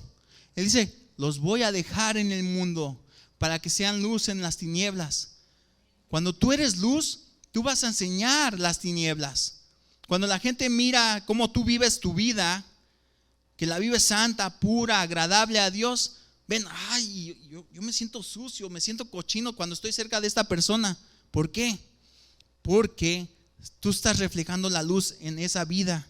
Él dice, los voy a dejar en el mundo para que sean luz en las tinieblas. Cuando tú eres luz, tú vas a enseñar las tinieblas. Cuando la gente mira cómo tú vives tu vida, que la vives santa, pura, agradable a Dios, ven, ay, yo me siento sucio, me siento cochino cuando estoy cerca de esta persona. ¿Por qué? Porque tú estás reflejando la luz en esa vida.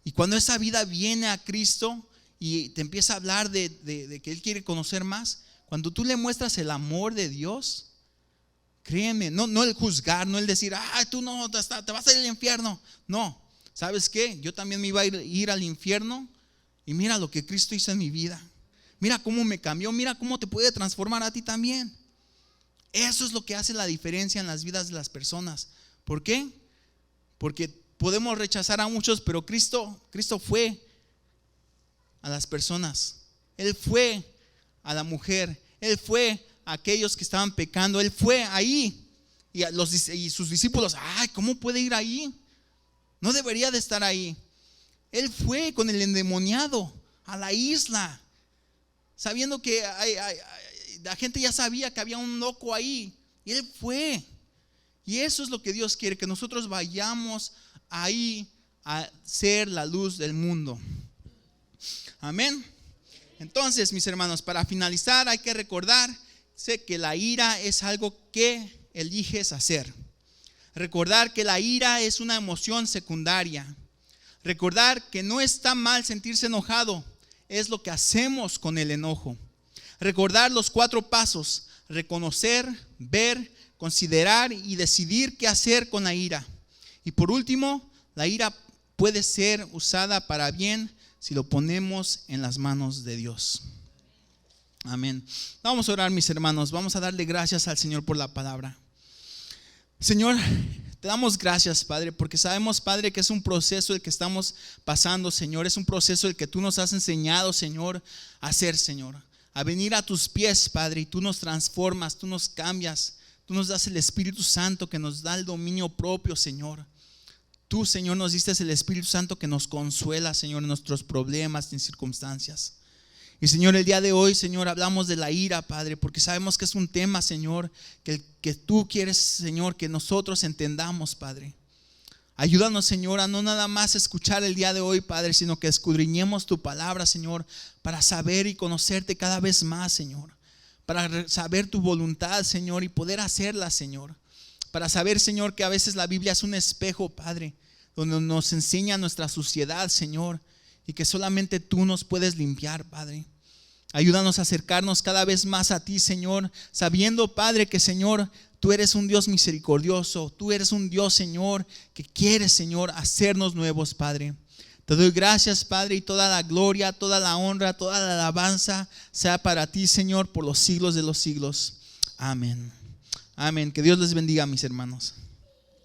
Y cuando esa vida viene a Cristo y te empieza a hablar de que Él quiere conocer más, cuando tú le muestras el amor de Dios, créeme, no el juzgar, no el decir, tú no, te vas a ir al infierno. No, ¿sabes qué? Yo también me iba a ir al infierno y mira lo que Cristo hizo en mi vida. Mira cómo me cambió, mira cómo te puede transformar a ti también. Eso es lo que hace la diferencia en las vidas de las personas. ¿Por qué? Porque podemos rechazar a muchos, pero Cristo fue a las personas. Él fue a la mujer. Él fue a aquellos que estaban pecando. Él fue ahí. Y sus discípulos, ¿cómo puede ir ahí? No debería de estar ahí. Él fue con el endemoniado a la isla, sabiendo que la gente ya sabía que había un loco ahí. Y Él fue. Y eso es lo que Dios quiere, que nosotros vayamos ahí a ser la luz del mundo. Amén. Entonces, mis hermanos, para finalizar hay que recordar que la ira es algo que eliges hacer. Recordar que la ira es una emoción secundaria. Recordar que no está mal sentirse enojado, es lo que hacemos con el enojo. Recordar los 4 pasos: reconocer, ver, considerar y decidir qué hacer con la ira. Y por último, la ira puede ser usada para bien si lo ponemos en las manos de Dios. Amén. Vamos a orar, mis hermanos. Vamos a darle gracias al Señor por la palabra. Señor, te damos gracias, Padre, porque sabemos, Padre, que es un proceso el que estamos pasando, Señor. Es un proceso el que tú nos has enseñado, Señor, a hacer, Señor. A venir a tus pies, Padre, y tú nos transformas, tú nos cambias. Tú nos das el Espíritu Santo que nos da el dominio propio, Señor. Tú, Señor, nos diste el Espíritu Santo que nos consuela, Señor, en nuestros problemas y circunstancias. Y, Señor, el día de hoy, Señor, hablamos de la ira, Padre, porque sabemos que es un tema, Señor, que tú quieres, Señor, que nosotros entendamos, Padre. Ayúdanos, Señor, a no nada más escuchar el día de hoy, Padre, sino que escudriñemos tu palabra, Señor, para saber y conocerte cada vez más, Señor. Para saber tu voluntad, Señor, y poder hacerla, Señor. Para saber, Señor, que a veces la Biblia es un espejo, Padre, donde nos enseña nuestra suciedad, Señor, y que solamente tú nos puedes limpiar, Padre. Ayúdanos a acercarnos cada vez más a ti, Señor, sabiendo, Padre, que, Señor, tú eres un Dios misericordioso. Tú eres un Dios, Señor, que quieres, Señor, hacernos nuevos, Padre. Te doy gracias, Padre, y toda la gloria, toda la honra, toda la alabanza sea para ti, Señor, por los siglos de los siglos. Amén. Amén. Que Dios les bendiga, mis hermanos.